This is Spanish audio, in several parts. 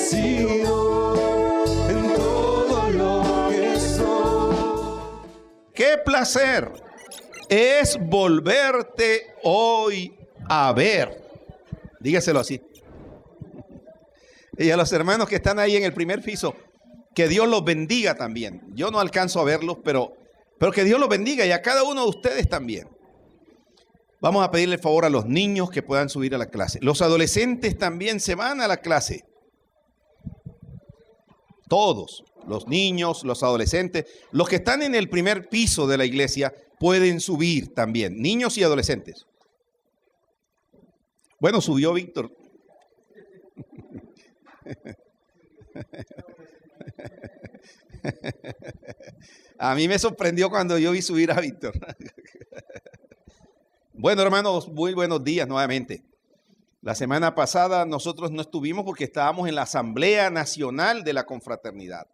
agradecido en todo lo que soy. ¡Qué placer es volverte hoy a ver! Dígaselo así. Y a los hermanos que están ahí en el primer piso, que Dios los bendiga también. Yo no alcanzo a verlos, pero que Dios los bendiga, y a cada uno de ustedes también. Vamos a pedirle favor a los niños que puedan subir a la clase. Los adolescentes también se van a la clase. Todos, los niños, los adolescentes, los que están en el primer piso de la iglesia pueden subir también, niños y adolescentes. Bueno, subió Víctor. A mí me sorprendió cuando yo vi subir a Víctor. Bueno, hermanos, muy buenos días nuevamente. La semana pasada nosotros no estuvimos porque estábamos en la Asamblea Nacional de la Confraternidad.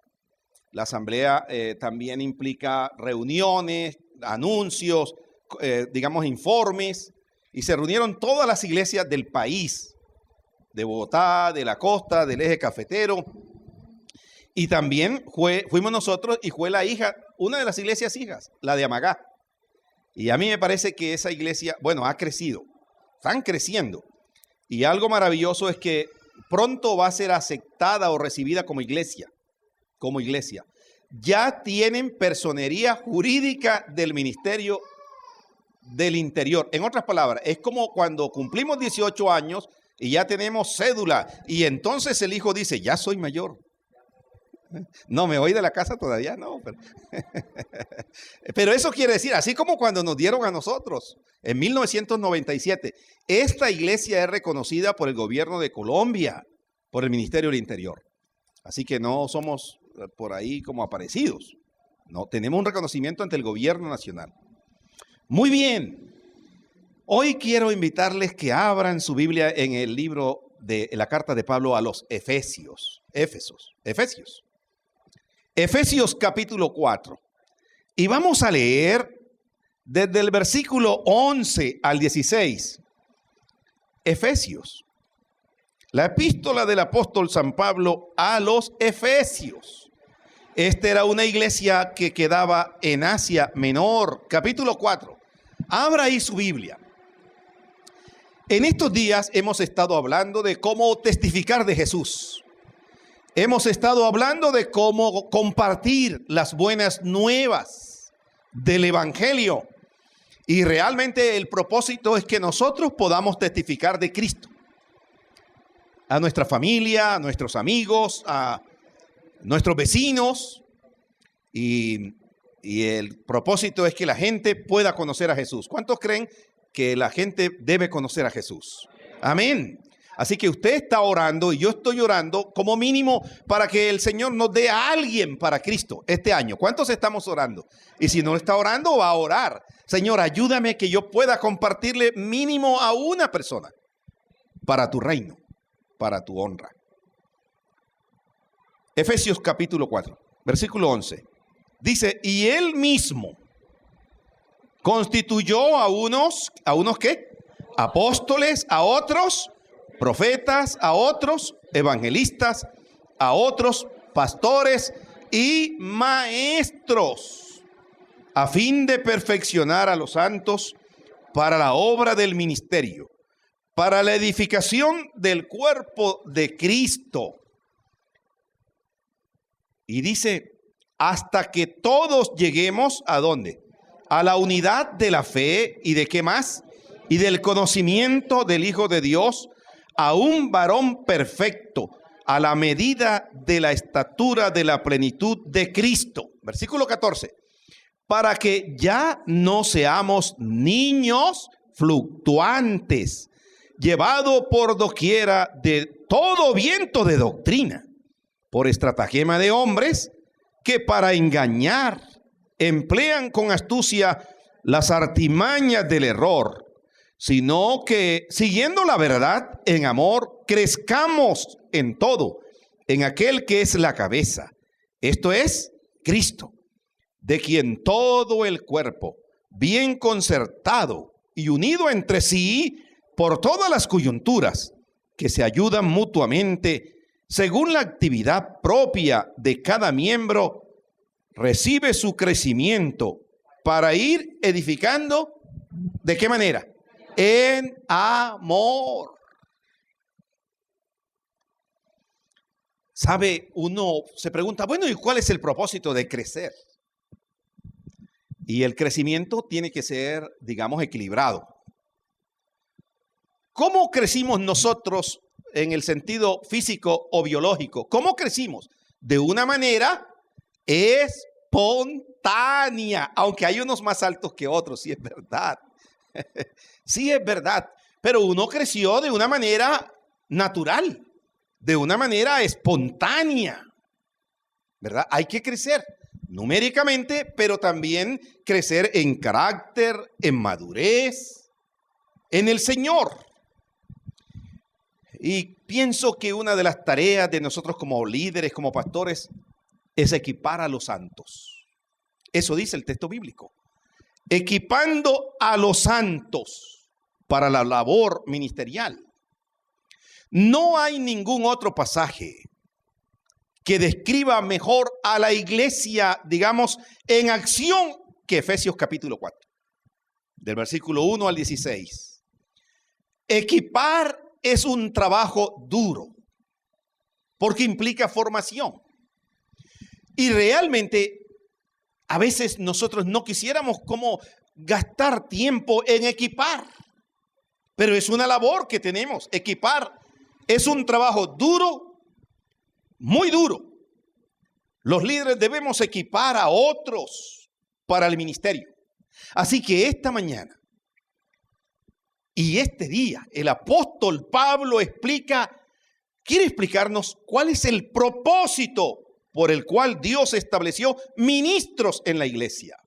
La asamblea también implica reuniones, anuncios, digamos informes, y se reunieron todas las iglesias del país, de Bogotá, de la costa, del eje cafetero. Y también fuimos nosotros y fue la hija, una de las iglesias hijas, la de Amagá. Y a mí me parece que esa iglesia, bueno, ha crecido, están creciendo. Y algo maravilloso es que pronto va a ser aceptada o recibida como iglesia. Como iglesia. Ya tienen personería jurídica del Ministerio del Interior. En otras palabras, es como cuando cumplimos 18 años y ya tenemos cédula. Y entonces el hijo dice, ya soy mayor. No, me voy de la casa todavía, no. Pero eso quiere decir, así como cuando nos dieron a nosotros en 1997, esta iglesia es reconocida por el gobierno de Colombia, por el Ministerio del Interior. Así que no somos por ahí como aparecidos. No, tenemos un reconocimiento ante el gobierno nacional. Muy bien. Hoy quiero invitarles que abran su Biblia en el libro de la carta de Pablo a los Efesios. Efesios capítulo 4. Y vamos a leer desde el versículo 11 al 16. Efesios. La epístola del apóstol San Pablo a los Efesios. Esta era una iglesia que quedaba en Asia Menor. Capítulo 4. Abra ahí su Biblia. En estos días hemos estado hablando de cómo testificar de Jesús. Hemos estado hablando de cómo compartir las buenas nuevas del Evangelio. Y realmente el propósito es que nosotros podamos testificar de Cristo. A nuestra familia, a nuestros amigos, a nuestros vecinos. Y el propósito es que la gente pueda conocer a Jesús. ¿Cuántos creen que la gente debe conocer a Jesús? Amén. Así que usted está orando y yo estoy orando como mínimo para que el Señor nos dé a alguien para Cristo este año. ¿Cuántos estamos orando? Y si no está orando, va a orar. Señor, ayúdame que yo pueda compartirle mínimo a una persona para tu reino, para tu honra. Efesios capítulo 4, versículo 11. Dice, y él mismo constituyó a unos ¿qué? Apóstoles, a otros profetas, a otros evangelistas, a otros pastores y maestros, a fin de perfeccionar a los santos para la obra del ministerio, para la edificación del cuerpo de Cristo. Y dice, hasta que todos lleguemos, ¿a dónde? A la unidad de la fe y de ¿qué más? Y del conocimiento del Hijo de Dios, a un varón perfecto, a la medida de la estatura de la plenitud de Cristo. Versículo 14. Para que ya no seamos niños fluctuantes, llevados por doquiera de todo viento de doctrina, por estratagema de hombres que para engañar emplean con astucia las artimañas del error, sino que siguiendo la verdad en amor, crezcamos en todo, en aquel que es la cabeza, esto es Cristo, de quien todo el cuerpo, bien concertado y unido entre sí por todas las coyunturas, que se ayudan mutuamente, según la actividad propia de cada miembro, recibe su crecimiento para ir edificando. ¿De qué manera? En amor. ¿Sabe? Uno se pregunta, bueno, ¿y cuál es el propósito de crecer? Y el crecimiento tiene que ser, digamos, equilibrado. ¿Cómo crecimos nosotros en el sentido físico o biológico? ¿Cómo crecimos? De una manera espontánea, aunque hay unos más altos que otros, sí es verdad. Sí es verdad, pero uno creció de una manera natural, de una manera espontánea, ¿verdad? Hay que crecer numéricamente, pero también crecer en carácter, en madurez, en el Señor. Y pienso que una de las tareas de nosotros como líderes, como pastores, es equipar a los santos. Eso dice el texto bíblico. Equipando a los santos para la labor ministerial. No hay ningún otro pasaje que describa mejor a la iglesia, digamos, en acción que Efesios capítulo 4, del versículo 1 al 16. Equipar es un trabajo duro, porque implica formación. Y realmente, a veces nosotros no quisiéramos como gastar tiempo en equipar, pero es una labor que tenemos. Equipar es un trabajo duro, muy duro. Los líderes debemos equipar a otros para el ministerio. Así que esta mañana y este día, el apóstol Pablo quiere explicarnos cuál es el propósito por el cual Dios estableció ministros en la iglesia.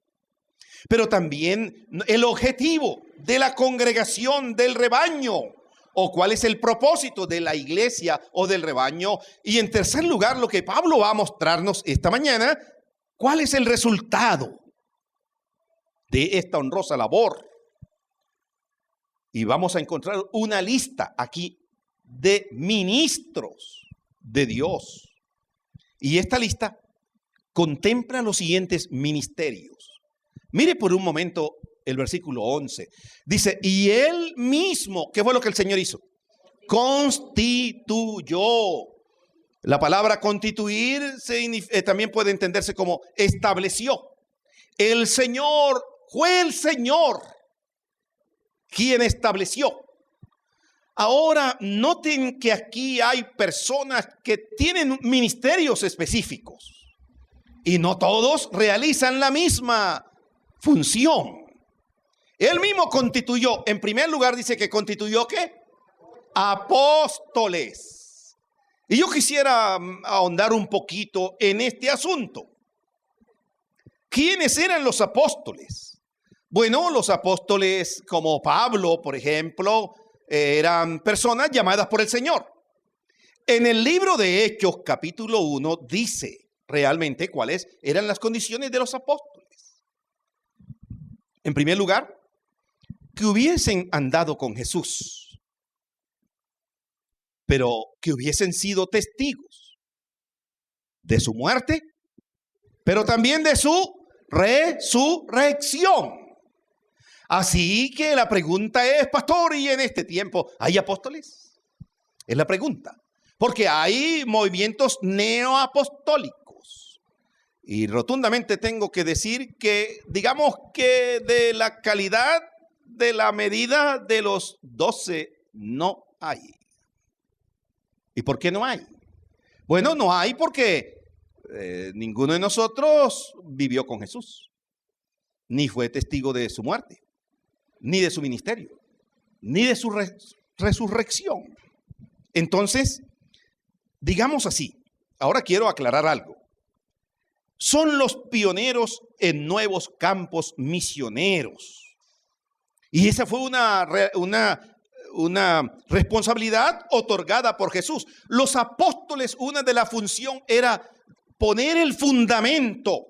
Pero también el objetivo de la congregación del rebaño, o cuál es el propósito de la iglesia o del rebaño. Y en tercer lugar, lo que Pablo va a mostrarnos esta mañana, cuál es el resultado de esta honrosa labor. Y vamos a encontrar una lista aquí de ministros de Dios. Y esta lista contempla los siguientes ministerios. Mire por un momento el versículo 11. Dice, y él mismo, ¿qué fue lo que el Señor hizo? Constituyó. La palabra constituir también puede entenderse como estableció. El Señor, fue el Señor quien estableció. Ahora, noten que aquí hay personas que tienen ministerios específicos y no todos realizan la misma función. Él mismo constituyó, en primer lugar dice que constituyó ¿qué? Apóstoles. Y yo quisiera ahondar un poquito en este asunto. ¿Quiénes eran los apóstoles? Bueno, los apóstoles como Pablo, por ejemplo, eran personas llamadas por el Señor. En el libro de Hechos, capítulo 1, dice realmente cuáles eran las condiciones de los apóstoles. En primer lugar, que hubiesen andado con Jesús, pero que hubiesen sido testigos de su muerte, pero también de su resurrección. Así que la pregunta es, pastor, ¿y en este tiempo hay apóstoles? Es la pregunta. Porque hay movimientos neoapostólicos. Y rotundamente tengo que decir que, digamos que de la calidad de la medida de los 12 no hay. ¿Y por qué no hay? Bueno, no hay porque ninguno de nosotros vivió con Jesús, ni fue testigo de su muerte, ni de su ministerio, ni de su resurrección. Entonces, digamos así, ahora quiero aclarar algo. Son los pioneros en nuevos campos misioneros. Y esa fue una responsabilidad otorgada por Jesús. Los apóstoles, una de la función era poner el fundamento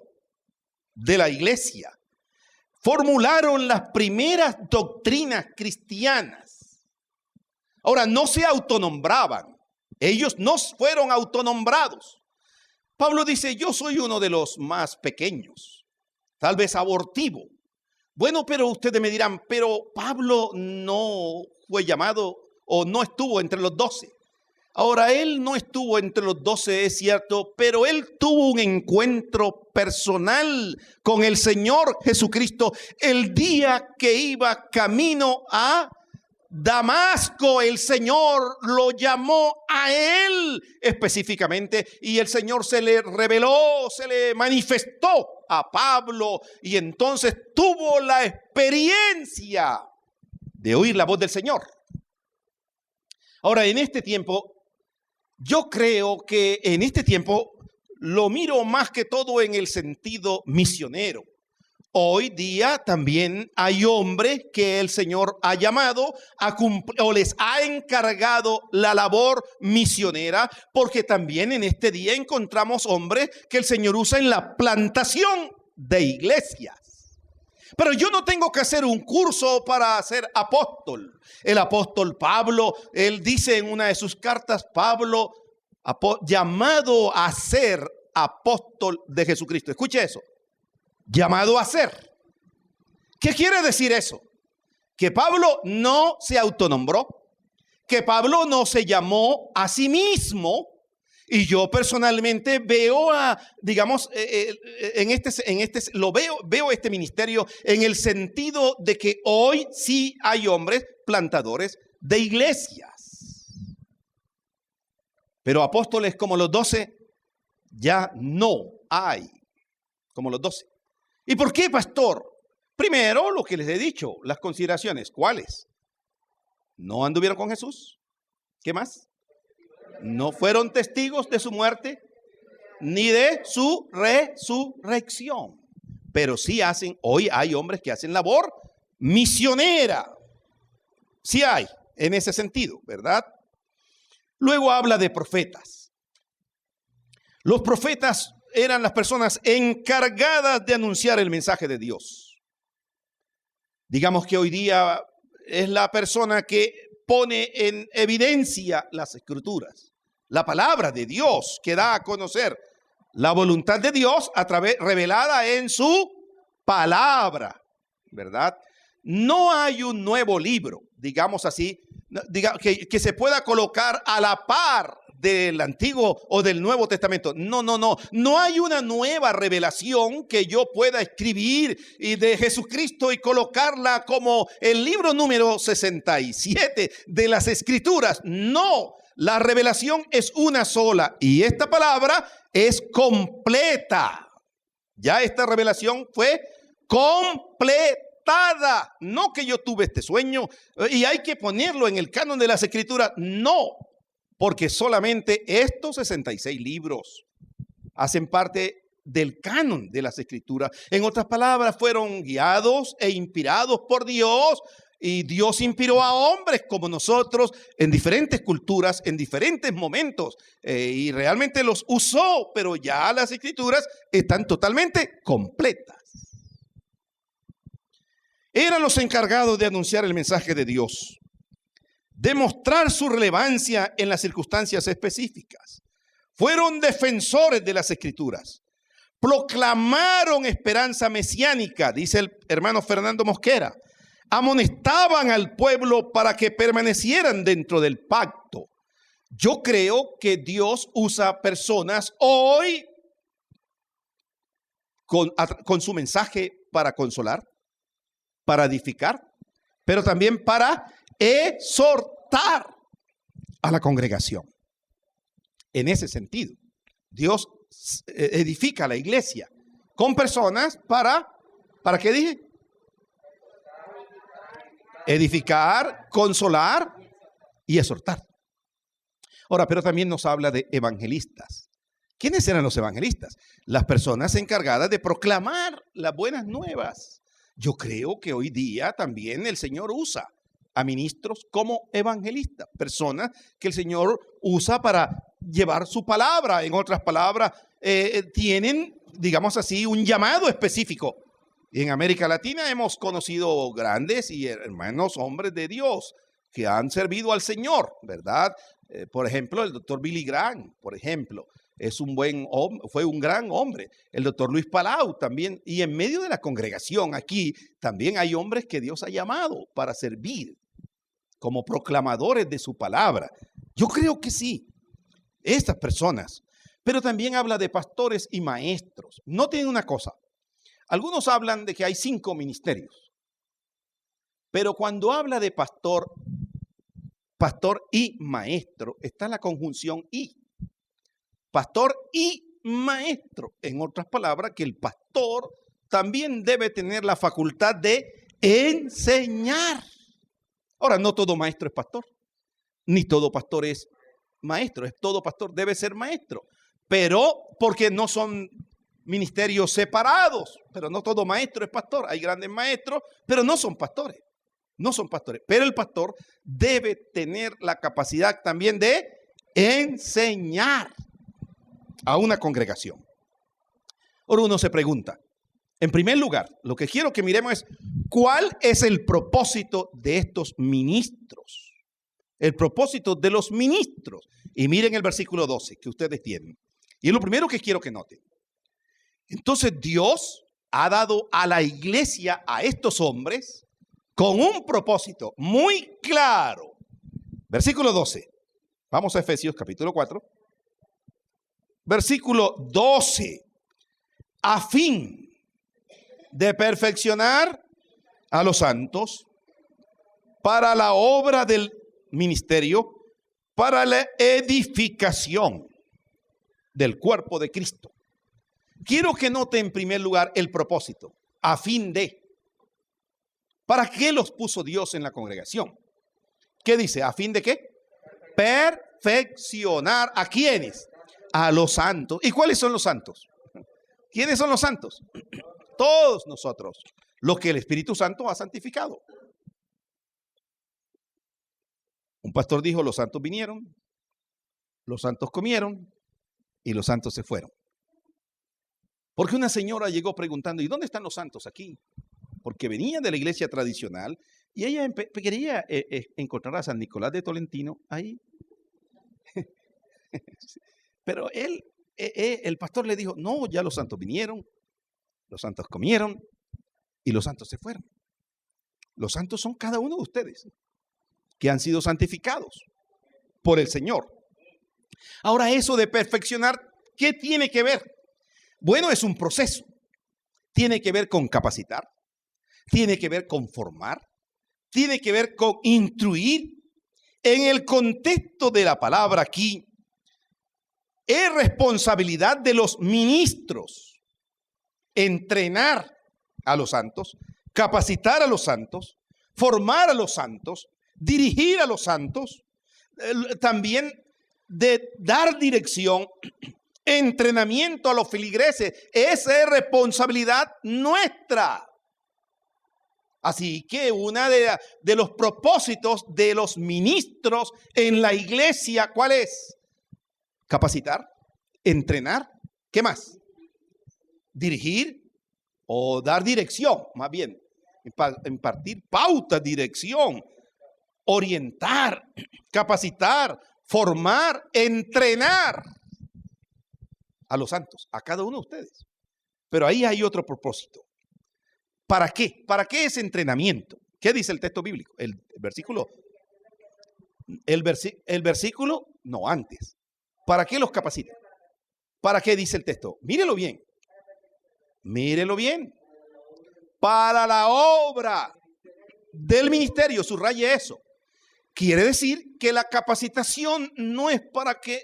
de la iglesia. Formularon las primeras doctrinas cristianas. Ahora, no se autonombraban. Ellos no fueron autonombrados. Pablo dice, yo soy uno de los más pequeños, tal vez abortivo. Bueno, pero ustedes me dirán, pero Pablo no fue llamado o no estuvo entre los 12. Ahora, él no estuvo entre los 12, es cierto, pero él tuvo un encuentro personal con el Señor Jesucristo el día que iba camino a Damasco. El Señor lo llamó a él específicamente y el Señor se le reveló, se le manifestó a Pablo y entonces tuvo la experiencia de oír la voz del Señor. Ahora, en este tiempo, yo creo que en este tiempo lo miro más que todo en el sentido misionero. Hoy día también hay hombres que el Señor ha llamado a cumplir o les ha encargado la labor misionera, porque también en este día encontramos hombres que el Señor usa en la plantación de iglesias. Pero yo no tengo que hacer un curso para ser apóstol. El apóstol Pablo, él dice en una de sus cartas, Pablo, llamado a ser apóstol de Jesucristo. Escuche eso. Llamado a ser. ¿Qué quiere decir eso? Que Pablo no se autonombró, que Pablo no se llamó a sí mismo. Y yo personalmente veo veo este ministerio en el sentido de que hoy sí hay hombres plantadores de iglesias. Pero apóstoles como los 12 ya no hay como los 12. ¿Y por qué, pastor? Primero, lo que les he dicho, las consideraciones. ¿Cuáles? ¿No anduvieron con Jesús? ¿Qué más? No fueron testigos de su muerte ni de su resurrección. Pero sí hoy hay hombres que hacen labor misionera. Sí hay en ese sentido, ¿verdad? Luego habla de profetas. Los profetas eran las personas encargadas de anunciar el mensaje de Dios. Digamos que hoy día es la persona que pone en evidencia las escrituras, la palabra de Dios que da a conocer la voluntad de Dios revelada en su palabra, ¿verdad? No hay un nuevo libro, digamos así, que se pueda colocar a la par del Antiguo o del Nuevo Testamento. No hay una nueva revelación que yo pueda escribir y de Jesucristo y colocarla como el libro número 67 de las Escrituras. No, la revelación es una sola y esta palabra es completa. Ya esta revelación fue completada. No que yo tuve este sueño y hay que ponerlo en el canon de las Escrituras. No. Porque solamente estos 66 libros hacen parte del canon de las Escrituras. En otras palabras, fueron guiados e inspirados por Dios. Y Dios inspiró a hombres como nosotros en diferentes culturas, en diferentes momentos. Y realmente los usó, pero ya las Escrituras están totalmente completas. Eran los encargados de anunciar el mensaje de Dios, demostrar su relevancia en las circunstancias específicas. Fueron defensores de las Escrituras. Proclamaron esperanza mesiánica, dice el hermano Fernando Mosquera. Amonestaban al pueblo para que permanecieran dentro del pacto. Yo creo que Dios usa personas hoy con su mensaje para consolar, para edificar, pero también para exhortar a la congregación. En ese sentido, Dios edifica la iglesia con personas ¿para qué dije? Edificar, consolar y exhortar. Ahora, pero también nos habla de evangelistas. ¿Quiénes eran los evangelistas? Las personas encargadas de proclamar las buenas nuevas. Yo creo que hoy día también el Señor usa a ministros como evangelistas, personas que el Señor usa para llevar su palabra. En otras palabras, tienen, digamos así, un llamado específico. En América Latina hemos conocido grandes y hermanos hombres de Dios que han servido al Señor, ¿verdad? Por ejemplo, el doctor Billy Graham, por ejemplo, fue un gran hombre. El doctor Luis Palau también. Y en medio de la congregación aquí también hay hombres que Dios ha llamado para servir como proclamadores de su palabra. Yo creo que sí, estas personas. Pero también habla de pastores y maestros. Noten una cosa. Algunos hablan de que hay 5 ministerios. Pero cuando habla de pastor y maestro, está la conjunción y. Pastor y maestro. En otras palabras, que el pastor también debe tener la facultad de enseñar. Ahora, no todo maestro es pastor, ni todo pastor es maestro. Todo pastor debe ser maestro. Pero, porque no son ministerios separados, pero no todo maestro es pastor. Hay grandes maestros, pero no son pastores. No son pastores. Pero el pastor debe tener la capacidad también de enseñar a una congregación. Ahora uno se pregunta, en primer lugar, lo que quiero que miremos es, ¿cuál es el propósito de estos ministros? El propósito de los ministros. Y miren el versículo 12 que ustedes tienen. Y es lo primero que quiero que noten. Entonces Dios ha dado a la iglesia, a estos hombres, con un propósito muy claro. Versículo 12. Vamos a Efesios capítulo 4. Versículo 12. A fin de perfeccionar a los santos para la obra del ministerio, para la edificación del cuerpo de Cristo. Quiero que note en primer lugar el propósito. A fin de. ¿Para qué los puso Dios en la congregación? ¿Qué dice? ¿A fin de qué? Perfeccionar. ¿A quiénes? A los santos. ¿Y cuáles son los santos? ¿Quiénes son los santos? Todos nosotros, los que el Espíritu Santo ha santificado. Un pastor dijo, los santos vinieron, los santos comieron y los santos se fueron. Porque una señora llegó preguntando, ¿y dónde están los santos aquí? Porque venía de la iglesia tradicional y ella quería encontrar a San Nicolás de Tolentino ahí. Pero el pastor le dijo, no, ya los santos vinieron, los santos comieron y los santos se fueron. Los santos son cada uno de ustedes que han sido santificados por el Señor. Ahora, eso de perfeccionar, ¿qué tiene que ver? Bueno, es un proceso. Tiene que ver con capacitar, tiene que ver con formar, tiene que ver con instruir. En el contexto de la palabra aquí, es responsabilidad de los ministros entrenar a los santos, capacitar a los santos, formar a los santos, dirigir a los santos, también de dar dirección, entrenamiento a los feligreses. Esa es responsabilidad nuestra. Así que una de los propósitos de los ministros en la iglesia, ¿cuál es? Capacitar, entrenar, ¿qué más? Dirigir o dar dirección, más bien, impartir pauta, dirección, orientar, capacitar, formar, entrenar a los santos, a cada uno de ustedes. Pero ahí hay otro propósito. ¿Para qué? ¿Para qué ese entrenamiento? ¿Qué dice el texto bíblico? El versículo, no, antes. ¿Para qué los capacita? ¿Para qué dice el texto? Mírelo bien. Mírelo bien. Para la obra del ministerio, subraye eso. Quiere decir que la capacitación no es para que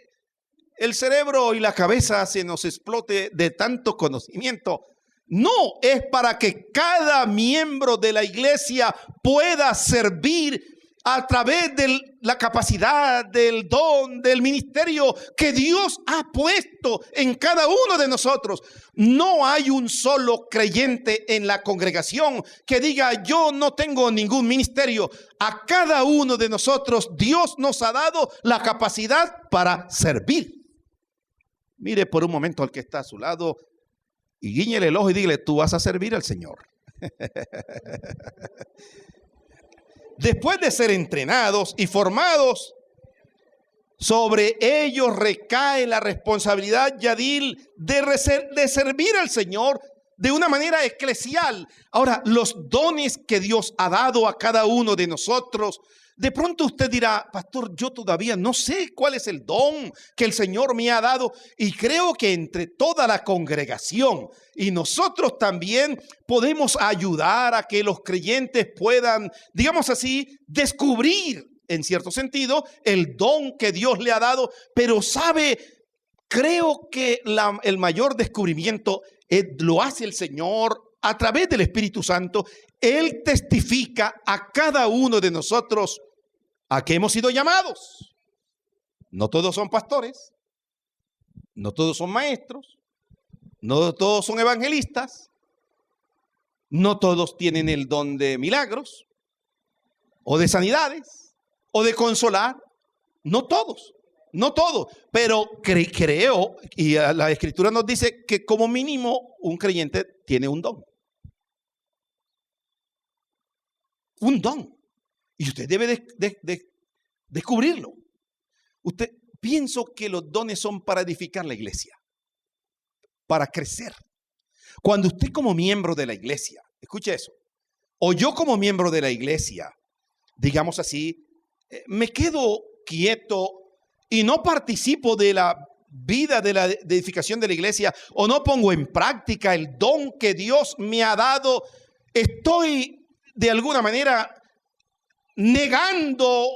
el cerebro y la cabeza se nos explote de tanto conocimiento. No, es para que cada miembro de la iglesia pueda servir a través de la capacidad, del don, del ministerio que Dios ha puesto en cada uno de nosotros. No hay un solo creyente en la congregación que diga, yo no tengo ningún ministerio. A cada uno de nosotros Dios nos ha dado la capacidad para servir. Mire por un momento al que está a su lado y guíñele el ojo y dígale, tú vas a servir al Señor. después de ser entrenados y formados, sobre ellos recae la responsabilidad, Yadil, de servir al Señor de una manera eclesial. Ahora, los dones que Dios ha dado a cada uno de nosotros, de pronto usted dirá, pastor, yo todavía no sé cuál es el don que el Señor me ha dado, y creo que entre toda la congregación y nosotros también podemos ayudar a que los creyentes puedan, digamos así, descubrir en cierto sentido el don que Dios le ha dado. Pero sabe, creo que el mayor descubrimiento lo hace el Señor a través del Espíritu Santo. Él testifica a cada uno de nosotros a qué hemos sido llamados. No todos son pastores, no todos son maestros, no todos son evangelistas, no todos tienen el don de milagros o de sanidades o de consolar. No todos, no todos, pero creo, y la Escritura nos dice que como mínimo un creyente tiene un don. Un don. Y usted debe descubrirlo. Pienso que los dones son para edificar la iglesia, para crecer. Cuando usted como miembro de la iglesia, escuche eso, o yo como miembro de la iglesia, digamos así, me quedo quieto y no participo de la vida de la edificación de la iglesia, o no pongo en práctica el don que Dios me ha dado, estoy de alguna manera negando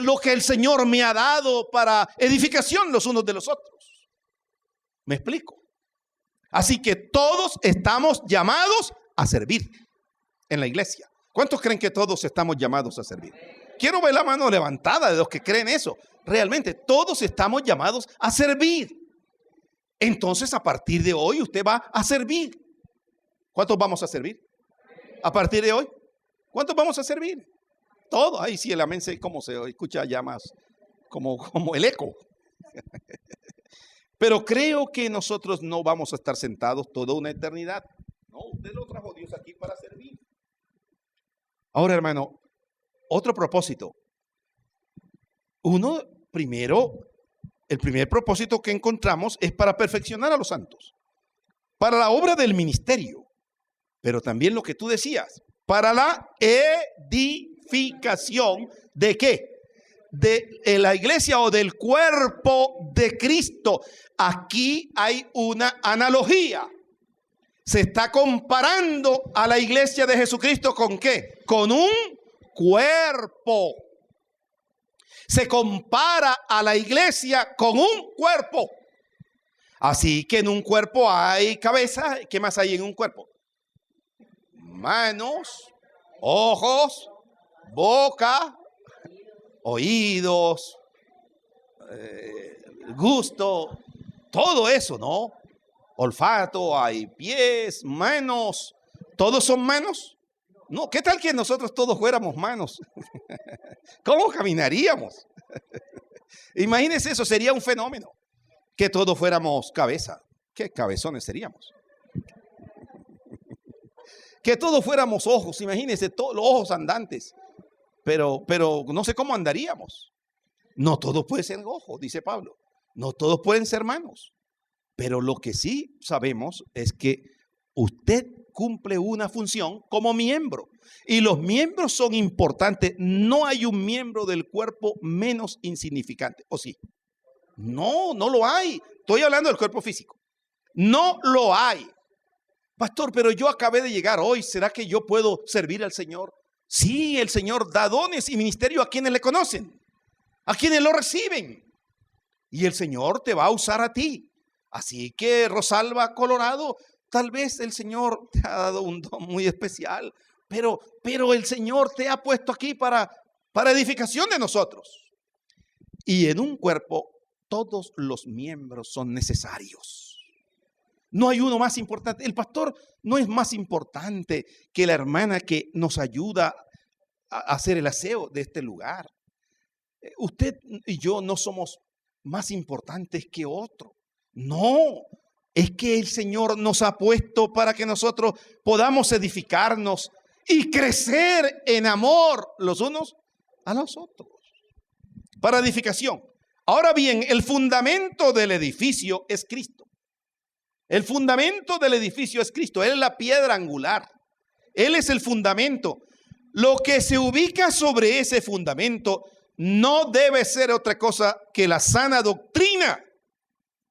lo que el Señor me ha dado para edificación los unos de los otros. ¿Me explico? Así que todos estamos llamados a servir en la iglesia. ¿Cuántos creen que todos estamos llamados a servir? Quiero ver la mano levantada de los que creen eso. Realmente todos estamos llamados a servir. Entonces, a partir de hoy usted va a servir. ¿Cuántos vamos a servir? A partir de hoy, ¿cuántos vamos a servir? Todos. Ahí sí, el amén, como se escucha ya más, como el eco. Pero creo que nosotros no vamos a estar sentados toda una eternidad. No, usted lo trajo Dios aquí para servir. Ahora, hermano, otro propósito. El primer propósito que encontramos es para perfeccionar a los santos, para la obra del ministerio, pero también lo que tú decías, para la edificación ¿de qué? De la iglesia o del cuerpo de Cristo. Aquí hay una analogía. Se está comparando a la iglesia de Jesucristo ¿con qué? Con un cuerpo. Se compara a la iglesia con un cuerpo. Así que en un cuerpo hay cabeza. ¿Qué más hay en un cuerpo? Manos, ojos, boca, oídos, gusto, todo eso, ¿no? Olfato, hay pies, manos. ¿Todos son manos? No, ¿qué tal que nosotros todos fuéramos manos? ¿Cómo caminaríamos? Imagínense, eso sería un fenómeno. Que todos fuéramos cabeza. ¿Qué cabezones seríamos? Que todos fuéramos ojos, imagínense, todos los ojos andantes. Pero no sé cómo andaríamos. No todos pueden ser ojos, dice Pablo. No todos pueden ser manos. Pero lo que sí sabemos es que usted cumple una función como miembro. Y los miembros son importantes. No hay un miembro del cuerpo menos insignificante. ¿O sí? No, no lo hay. Estoy hablando del cuerpo físico. No lo hay. Pastor, pero yo acabé de llegar hoy. ¿Será que yo puedo servir al Señor? Sí, el Señor da dones y ministerio a quienes le conocen, a quienes lo reciben. Y el Señor te va a usar a ti. Así que, Rosalba, Colorado, tal vez el Señor te ha dado un don muy especial, pero el Señor te ha puesto aquí para edificación de nosotros. Y en un cuerpo, todos los miembros son necesarios. No hay uno más importante. El pastor no es más importante que la hermana que nos ayuda a hacer el aseo de este lugar. Usted y yo no somos más importantes que otro. No, es que el Señor nos ha puesto para que nosotros podamos edificarnos y crecer en amor los unos a los otros. Para edificación. Ahora bien, el fundamento del edificio es Cristo. El fundamento del edificio es Cristo. Él es la piedra angular. Él es el fundamento. Lo que se ubica sobre ese fundamento no debe ser otra cosa que la sana doctrina.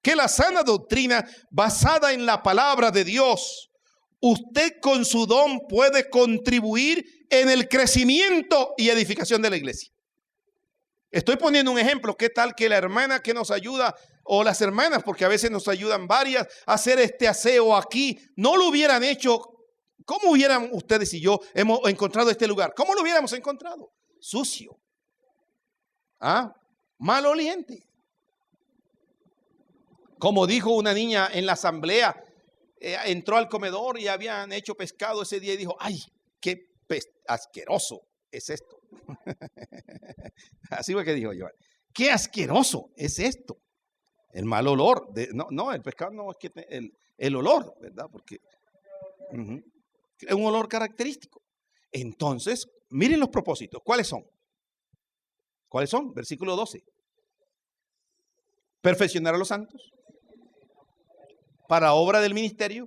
Que la sana doctrina basada en la palabra de Dios. Usted con su don puede contribuir en el crecimiento y edificación de la iglesia. Estoy poniendo un ejemplo. ¿Qué tal que la hermana que nos ayuda, o las hermanas, porque a veces nos ayudan varias, a hacer este aseo aquí, no lo hubieran hecho? ¿Cómo hubieran ustedes y yo hemos encontrado este lugar? ¿Cómo lo hubiéramos encontrado? Sucio. Maloliente. Como dijo una niña en la asamblea, entró al comedor y habían hecho pescado ese día y dijo, ¡ay, qué asqueroso es esto! Así fue que dijo yo. ¡Qué asqueroso es esto! El mal olor. No, el pescado no es que el olor, ¿verdad? Porque es un olor característico. Entonces, miren los propósitos. ¿Cuáles son? ¿Cuáles son? Versículo 12. Perfeccionar a los santos para obra del ministerio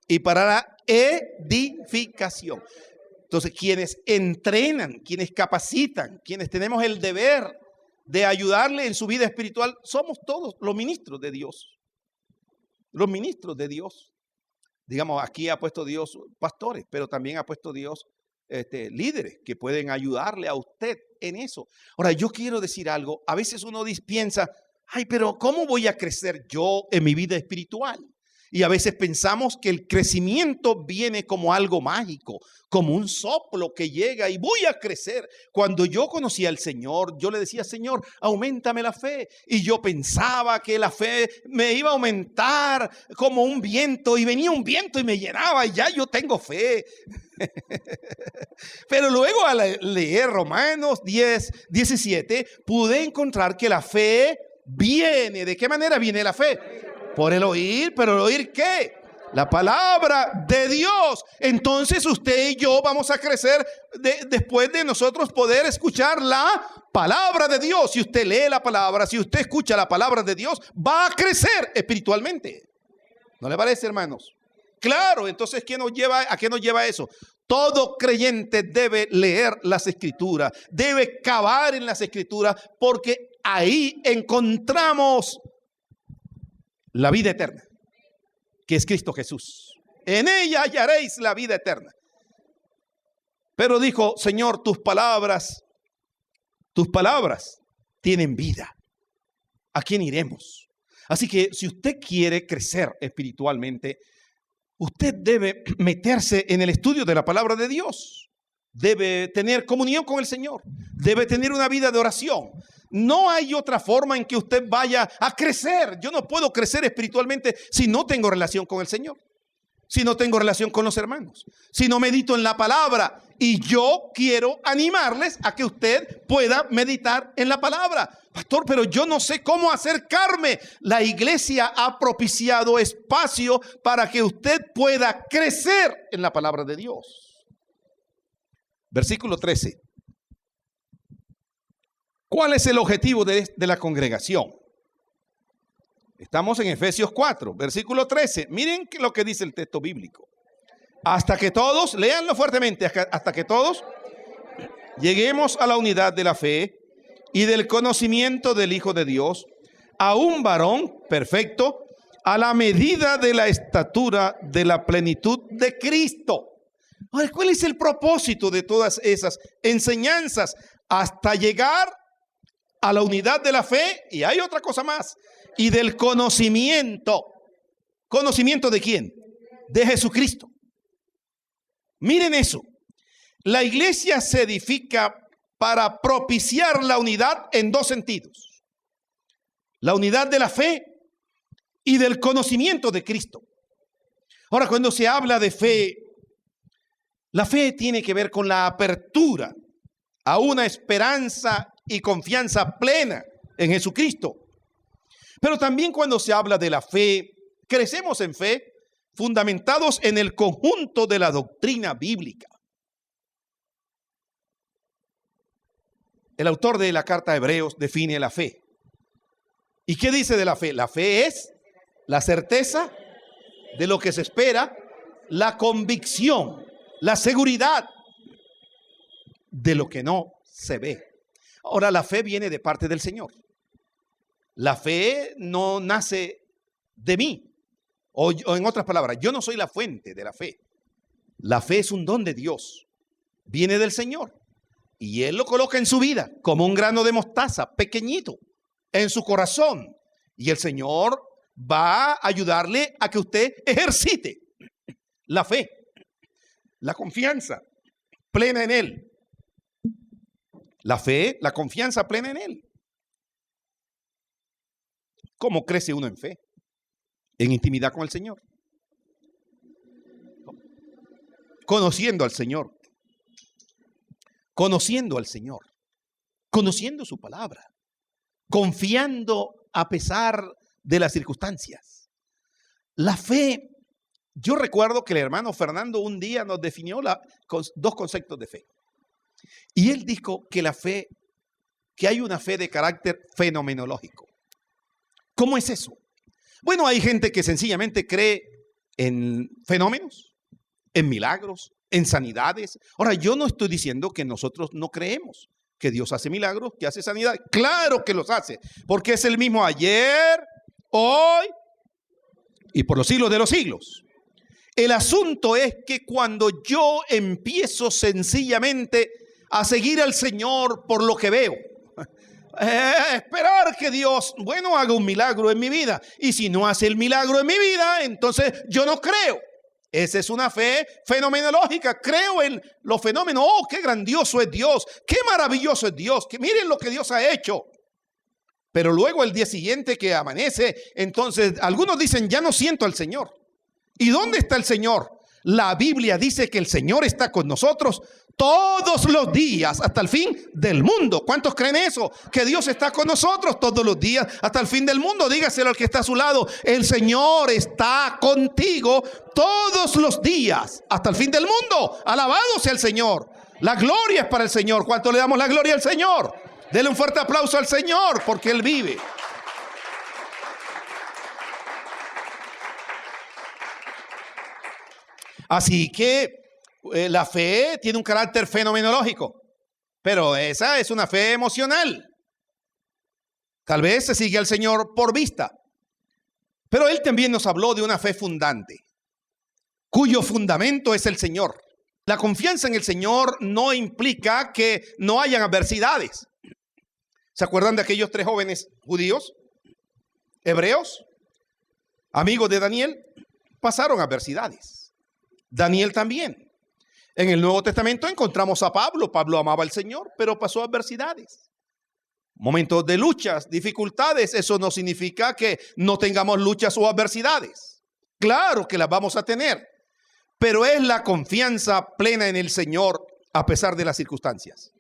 y para la edificación. Entonces, quienes entrenan, quienes capacitan, quienes tenemos el deber de ayudarle en su vida espiritual, somos todos los ministros de Dios. Los ministros de Dios. Digamos, aquí ha puesto Dios pastores, pero también ha puesto Dios líderes que pueden ayudarle a usted en eso. Ahora, yo quiero decir algo. A veces uno piensa, ay, pero ¿cómo voy a crecer yo en mi vida espiritual? Y a veces pensamos que el crecimiento viene como algo mágico, como un soplo que llega y voy a crecer. Cuando yo conocí al Señor, yo le decía, Señor, auméntame la fe. Y yo pensaba que la fe me iba a aumentar como un viento, y venía un viento y me llenaba y ya yo tengo fe. Pero luego al leer Romanos 10:17, pude encontrar que la fe viene. ¿De qué manera viene la fe? Por el oír, pero ¿el oír qué? La palabra de Dios. Entonces usted y yo vamos a crecer después de nosotros poder escuchar la palabra de Dios. Si usted lee la palabra, si usted escucha la palabra de Dios, va a crecer espiritualmente. ¿No le parece, hermanos? Claro, entonces ¿a qué nos lleva eso? Todo creyente debe leer las Escrituras, debe cavar en las Escrituras, porque ahí encontramos la vida eterna, que es Cristo Jesús. En ella hallaréis la vida eterna. Pero dijo, Señor, tus palabras tienen vida. ¿A quién iremos? Así que si usted quiere crecer espiritualmente, usted debe meterse en el estudio de la palabra de Dios. Debe tener comunión con el Señor. Debe tener una vida de oración. No hay otra forma en que usted vaya a crecer. Yo no puedo crecer espiritualmente si no tengo relación con el Señor, si no tengo relación con los hermanos, si no medito en la palabra. Y yo quiero animarles a que usted pueda meditar en la palabra. Pastor, pero yo no sé cómo acercarme. La iglesia ha propiciado espacio para que usted pueda crecer en la palabra de Dios. Versículo 13. ¿Cuál es el objetivo de la congregación? Estamos en Efesios 4, versículo 13. Miren lo que dice el texto bíblico. Hasta que todos, léanlo fuertemente, hasta que todos lleguemos a la unidad de la fe y del conocimiento del Hijo de Dios, a un varón perfecto, a la medida de la estatura de la plenitud de Cristo. Ahora, ¿cuál es el propósito de todas esas enseñanzas? Hasta llegar a la unidad de la fe, y hay otra cosa más, y del conocimiento. ¿Conocimiento de quién? De Jesucristo. Miren eso. La iglesia se edifica para propiciar la unidad en dos sentidos. La unidad de la fe y del conocimiento de Cristo. Ahora, cuando se habla de fe, la fe tiene que ver con la apertura a una esperanza y confianza plena en Jesucristo. Pero también cuando se habla de la fe, crecemos en fe fundamentados en el conjunto de la doctrina bíblica. El autor de la carta a Hebreos define la fe. ¿Y qué dice de la fe? La fe es la certeza de lo que se espera, la convicción, la seguridad de lo que no se ve. Ahora, la fe viene de parte del Señor. La fe no nace de mí. O en otras palabras, yo no soy la fuente de la fe. La fe es un don de Dios. Viene del Señor. Y Él lo coloca en su vida como un grano de mostaza, pequeñito, en su corazón. Y el Señor va a ayudarle a que usted ejercite la fe, la confianza plena en Él. La fe, la confianza plena en Él. ¿Cómo crece uno en fe? En intimidad con el Señor. Conociendo al Señor. Conociendo al Señor. Conociendo su palabra. Confiando a pesar de las circunstancias. La fe, yo recuerdo que el hermano Fernando un día nos definió dos conceptos de fe. Y él dijo que la fe, que hay una fe de carácter fenomenológico. ¿Cómo es eso? Bueno, hay gente que sencillamente cree en fenómenos, en milagros, en sanidades. Ahora, yo no estoy diciendo que nosotros no creemos que Dios hace milagros, que hace sanidad. Claro que los hace, porque es el mismo ayer, hoy y por los siglos de los siglos. El asunto es que cuando yo empiezo sencillamente a seguir al Señor por lo que veo, esperar que Dios, bueno, haga un milagro en mi vida. Y si no hace el milagro en mi vida, entonces yo no creo. Esa es una fe fenomenológica. Creo en los fenómenos. Oh, qué grandioso es Dios. Qué maravilloso es Dios. Que miren lo que Dios ha hecho. Pero luego el día siguiente que amanece, entonces algunos dicen, ya no siento al Señor. ¿Y dónde está el Señor? La Biblia dice que el Señor está con nosotros todos los días hasta el fin del mundo. ¿Cuántos creen eso? Que Dios está con nosotros todos los días hasta el fin del mundo. Dígaselo al que está a su lado. El Señor está contigo todos los días hasta el fin del mundo. Alabado sea el Señor. La gloria es para el Señor. ¿Cuánto le damos la gloria al Señor? Dele un fuerte aplauso al Señor porque Él vive. Así que la fe tiene un carácter fenomenológico, pero esa es una fe emocional. Tal vez se sigue al Señor por vista, pero Él también nos habló de una fe fundante, cuyo fundamento es el Señor. La confianza en el Señor no implica que no hayan adversidades. ¿Se acuerdan de aquellos 3 jóvenes judíos, hebreos, amigos de Daniel? Pasaron adversidades. Daniel también. En el Nuevo Testamento encontramos a Pablo. Pablo amaba al Señor, pero pasó adversidades. Momentos de luchas, dificultades. Eso no significa que no tengamos luchas o adversidades. Claro que las vamos a tener. Pero es la confianza plena en el Señor a pesar de las circunstancias.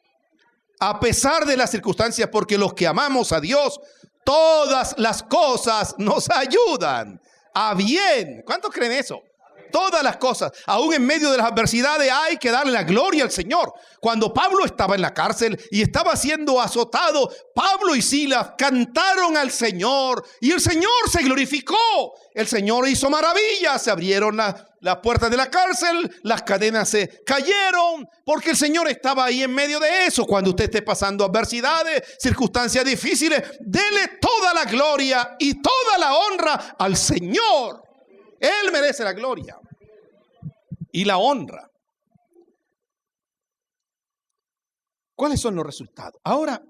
A pesar de las circunstancias, porque los que amamos a Dios, todas las cosas nos ayudan a bien. ¿Cuántos creen eso? Todas las cosas, aún en medio de las adversidades, hay que darle la gloria al Señor. Cuando Pablo estaba en la cárcel y estaba siendo azotado, Pablo y Silas cantaron al Señor y el Señor se glorificó. El Señor hizo maravillas, se abrieron las puertas de la cárcel, las cadenas se cayeron, porque el Señor estaba ahí en medio de eso. Cuando usted esté pasando adversidades, circunstancias difíciles, dele toda la gloria y toda la honra al Señor. Él merece la gloria y la honra. ¿Cuáles son los resultados? Ahora,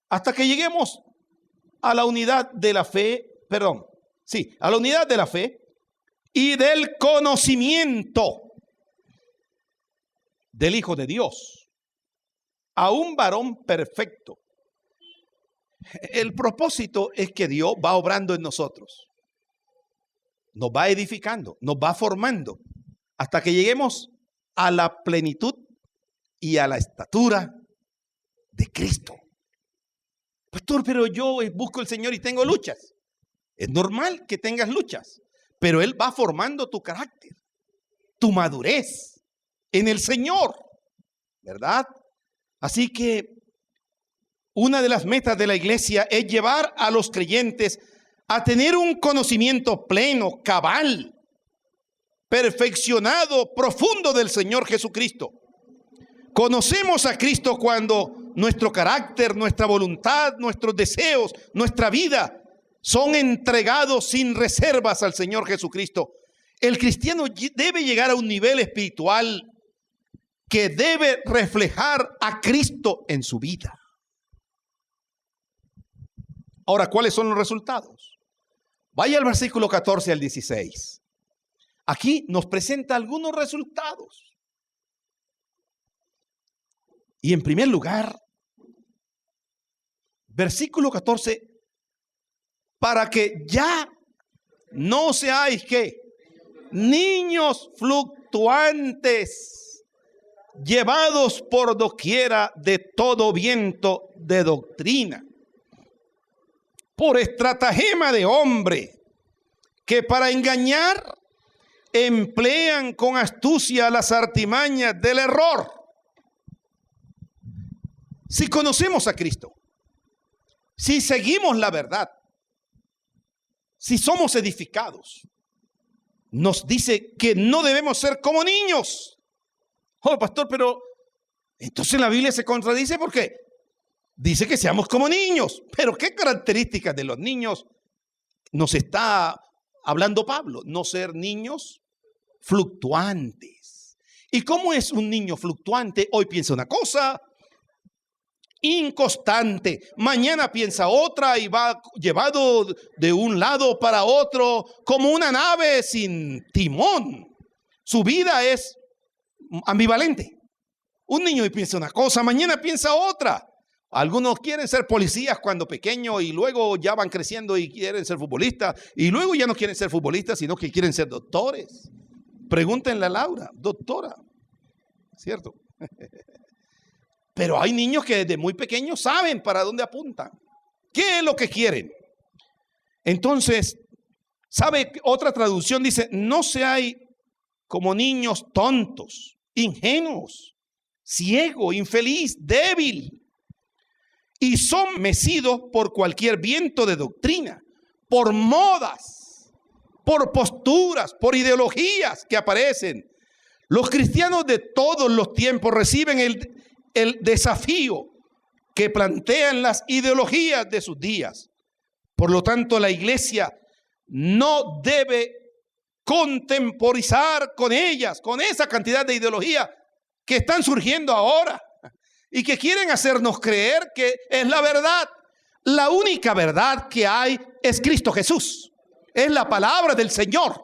hasta que lleguemos a la unidad de la fe, a la unidad de la fe y del conocimiento del Hijo de Dios, a un varón perfecto. El propósito es que Dios va obrando en nosotros. Nos va edificando, nos va formando, hasta que lleguemos a la plenitud y a la estatura de Cristo. Pastor, pero yo busco al Señor y tengo luchas. Es normal que tengas luchas, pero Él va formando tu carácter, tu madurez en el Señor, ¿verdad? Así que una de las metas de la iglesia es llevar a los creyentes a tener un conocimiento pleno, cabal, perfeccionado, profundo del Señor Jesucristo. Conocemos a Cristo cuando nuestro carácter, nuestra voluntad, nuestros deseos, nuestra vida son entregados sin reservas al Señor Jesucristo. El cristiano debe llegar a un nivel espiritual que debe reflejar a Cristo en su vida. Ahora, ¿cuáles son los resultados? Vaya al versículo 14 al 16. Aquí nos presenta algunos resultados. Y en primer lugar, versículo 14, para que ya no seáis ¿qué? Niños fluctuantes, llevados por doquiera de todo viento de doctrina, por estratagema de hombre, que para engañar emplean con astucia las artimañas del error. Si conocemos a Cristo, si seguimos la verdad, si somos edificados, nos dice que no debemos ser como niños. Oh, pastor, pero entonces la Biblia se contradice porque dice que seamos como niños. Pero ¿qué características de los niños nos está hablando Pablo? No ser niños fluctuantes. ¿Y cómo es un niño fluctuante? Hoy piensa una cosa, inconstante, mañana piensa otra y va llevado de un lado para otro como una nave sin timón. Su vida es ambivalente. Un niño piensa una cosa, mañana piensa otra. Algunos quieren ser policías cuando pequeños y luego ya van creciendo y quieren ser futbolistas y luego ya no quieren ser futbolistas sino que quieren ser doctores. Pregúntenle a Laura, doctora, ¿cierto? Pero hay niños que desde muy pequeños saben para dónde apuntan. ¿Qué es lo que quieren? Entonces, ¿sabe? Otra traducción dice, no seáis como niños tontos, ingenuos, ciego, infeliz, débil, y son mecidos por cualquier viento de doctrina, por modas, por posturas, por ideologías que aparecen. Los cristianos de todos los tiempos reciben el desafío que plantean las ideologías de sus días. Por lo tanto, la iglesia no debe contemporizar con ellas, con esa cantidad de ideologías que están surgiendo ahora y que quieren hacernos creer que es la verdad. La única verdad que hay es Cristo Jesús, es la palabra del Señor.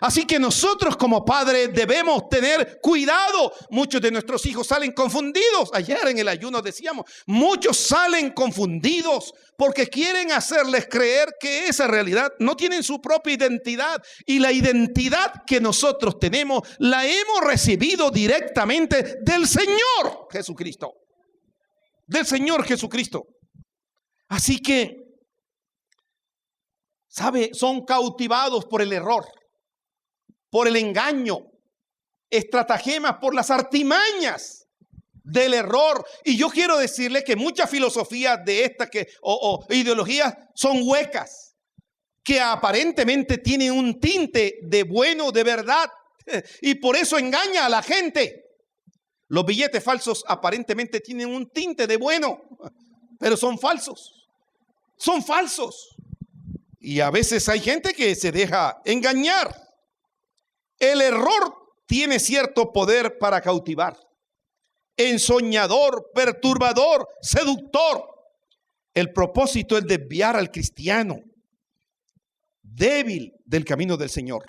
Así que nosotros como padres debemos tener cuidado. Muchos de nuestros hijos salen confundidos. Ayer en el ayuno decíamos, muchos salen confundidos porque quieren hacerles creer que esa realidad no tienen su propia identidad. Y la identidad que nosotros tenemos la hemos recibido directamente del Señor Jesucristo. Del Señor Jesucristo. Así que, ¿sabe? Son cautivados por el error, por el engaño, estratagemas, por las artimañas del error. Y yo quiero decirle que muchas filosofías de estas o ideologías son huecas, que aparentemente tienen un tinte de bueno, de verdad, y por eso engaña a la gente. Los billetes falsos aparentemente tienen un tinte de bueno, pero son falsos. Son falsos. Y a veces hay gente que se deja engañar. El error tiene cierto poder para cautivar. Ensoñador, perturbador, seductor. El propósito es desviar al cristiano débil del camino del Señor.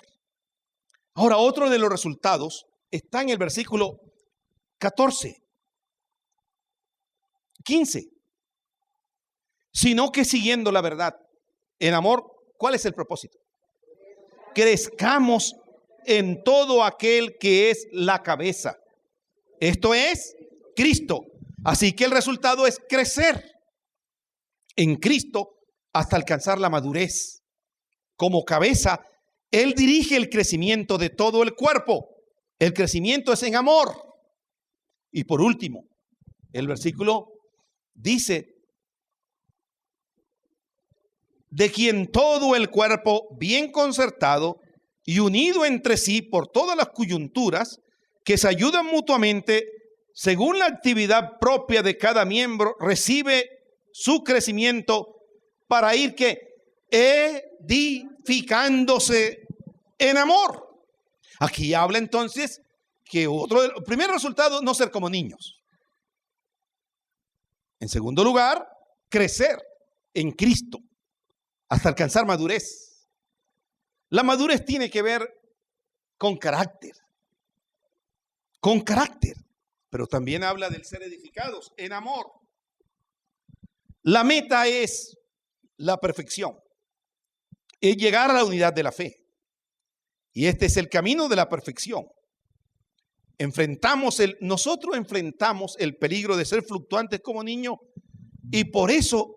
Ahora, otro de los resultados está en el versículo 14, 15. Sino que siguiendo la verdad en amor, ¿cuál es el propósito? Crezcamos en todo aquel que es la cabeza. Esto es Cristo. Así que el resultado es crecer en Cristo hasta alcanzar la madurez. Como cabeza, Él dirige el crecimiento de todo el cuerpo. El crecimiento es en amor. Y por último, el versículo dice de quien todo el cuerpo, bien concertado y unido entre sí por todas las coyunturas, que se ayudan mutuamente, según la actividad propia de cada miembro, recibe su crecimiento para ir que edificándose en amor. Aquí habla entonces que el primer resultado, no ser como niños. En segundo lugar, crecer en Cristo hasta alcanzar madurez. La madurez tiene que ver con carácter, pero también habla del ser edificados en amor. La meta es la perfección, es llegar a la unidad de la fe. Y este es el camino de la perfección. Nosotros enfrentamos el peligro de ser fluctuantes como niños, y por eso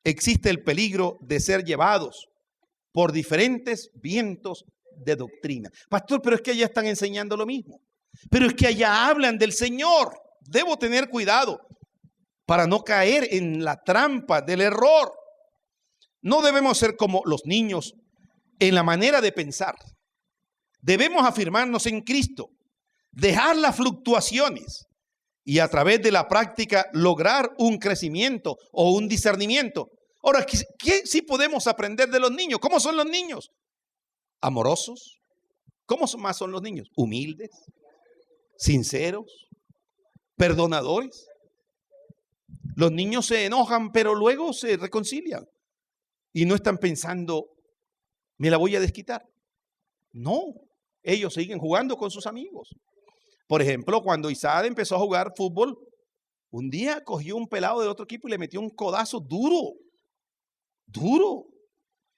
existe el peligro de ser llevados por diferentes vientos de doctrina. Pastor, pero es que allá están enseñando lo mismo. Pero es que allá hablan del Señor. Debo tener cuidado para no caer en la trampa del error. No debemos ser como los niños en la manera de pensar. Debemos afirmarnos en Cristo, dejar las fluctuaciones y a través de la práctica lograr un crecimiento o un discernimiento. Ahora, ¿qué sí podemos aprender de los niños? ¿Cómo son los niños? Amorosos. ¿Cómo más son los niños? Humildes, sinceros, perdonadores. Los niños se enojan, pero luego se reconcilian y no están pensando, me la voy a desquitar. No, ellos siguen jugando con sus amigos. Por ejemplo, cuando Isaac empezó a jugar fútbol, un día cogió un pelado del otro equipo y le metió un codazo duro.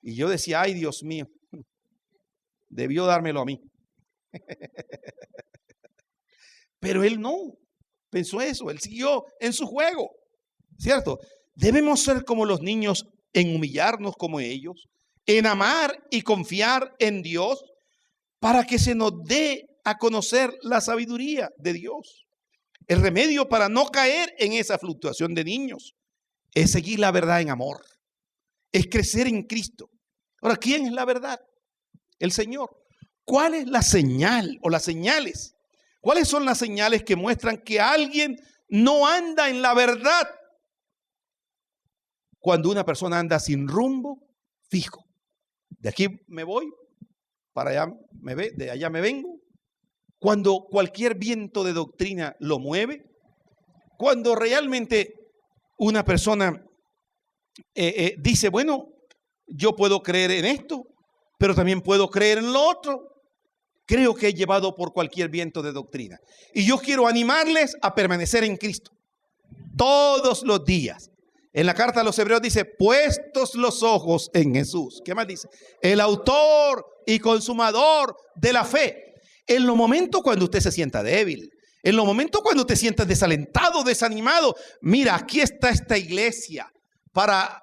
Y yo decía, ay, Dios mío, debió dármelo a mí. Pero él no pensó eso, él siguió en su juego, ¿cierto? Debemos ser como los niños en humillarnos como ellos, en amar y confiar en Dios para que se nos dé a conocer la sabiduría de Dios. El remedio para no caer en esa fluctuación de niños es seguir la verdad en amor, es crecer en Cristo. Ahora, ¿quién es la verdad? El Señor. ¿Cuál es la señal o las señales? ¿Cuáles son las señales que muestran que alguien no anda en la verdad? Cuando una persona anda sin rumbo fijo. De aquí me voy, para allá de allá me vengo. Cuando cualquier viento de doctrina lo mueve. Cuando realmente una persona dice, bueno, yo puedo creer en esto, pero también puedo creer en lo otro. Creo que he llevado por cualquier viento de doctrina. Y yo quiero animarles a permanecer en Cristo todos los días. En la carta a los Hebreos dice, puestos los ojos en Jesús. ¿Qué más dice? El autor y consumador de la fe. En los momentos cuando usted se sienta débil, en los momentos cuando te sientas desalentado, desanimado, mira, aquí está esta iglesia para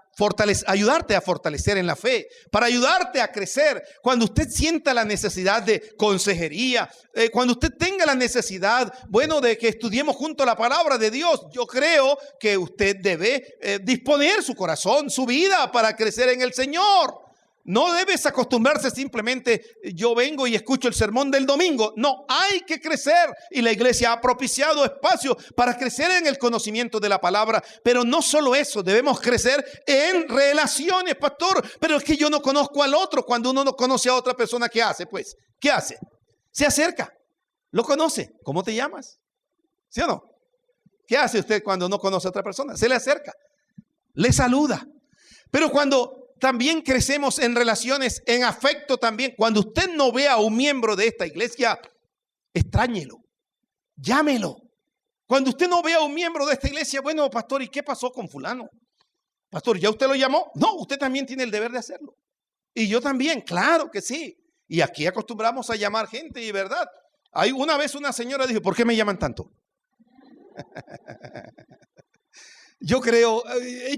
ayudarte a fortalecer en la fe, para ayudarte a crecer. Cuando usted sienta la necesidad de consejería, cuando usted tenga la necesidad, bueno, de que estudiemos junto la palabra de Dios, yo creo que usted debe disponer su corazón, su vida para crecer en el Señor. No debes acostumbrarse simplemente, yo vengo y escucho el sermón del domingo. No, hay que crecer y la iglesia ha propiciado espacio para crecer en el conocimiento de la palabra. Pero no solo eso, debemos crecer en relaciones, pastor. Pero es que yo no conozco al otro. Cuando uno no conoce a otra persona, ¿qué hace? Pues, ¿qué hace? Se acerca, lo conoce. ¿Cómo te llamas? ¿Sí o no? ¿Qué hace usted cuando no conoce a otra persona? Se le acerca, le saluda. Pero cuando también crecemos en relaciones, en afecto también. Cuando usted no vea a un miembro de esta iglesia, extrañelo, llámelo. Cuando usted no vea a un miembro de esta iglesia, bueno, pastor, ¿y qué pasó con fulano? Pastor, ¿ya usted lo llamó? No, usted también tiene el deber de hacerlo. Y yo también, claro que sí. Y aquí acostumbramos a llamar gente, y verdad. Una vez una señora dijo, ¿por qué me llaman tanto? Yo creo,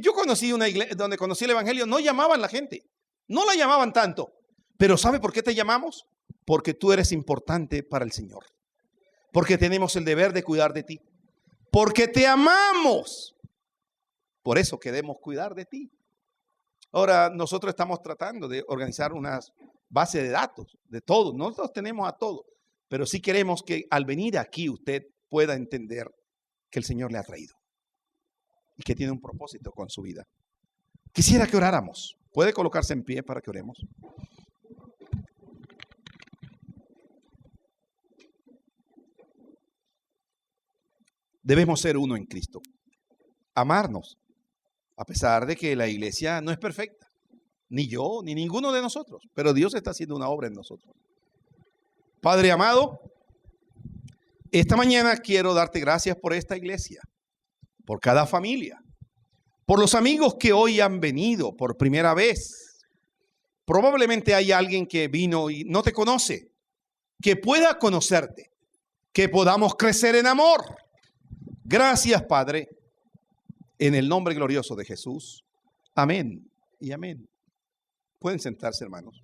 yo conocí una iglesia donde conocí el evangelio, no llamaban la gente, no la llamaban tanto. Pero ¿sabe por qué te llamamos? Porque tú eres importante para el Señor. Porque tenemos el deber de cuidar de ti. Porque te amamos. Por eso queremos cuidar de ti. Ahora, nosotros estamos tratando de organizar una base de datos de todos. Nosotros tenemos a todos, pero sí queremos que al venir aquí usted pueda entender que el Señor le ha traído y que tiene un propósito con su vida. Quisiera que oráramos. ¿Puede colocarse en pie para que oremos? Debemos ser uno en Cristo. Amarnos, a pesar de que la iglesia no es perfecta. Ni yo, ni ninguno de nosotros. Pero Dios está haciendo una obra en nosotros. Padre amado, esta mañana quiero darte gracias por esta iglesia, por cada familia, por los amigos que hoy han venido por primera vez. Probablemente hay alguien que vino y no te conoce, que pueda conocerte, que podamos crecer en amor. Gracias, Padre, en el nombre glorioso de Jesús. Amén y amén. Pueden sentarse, hermanos.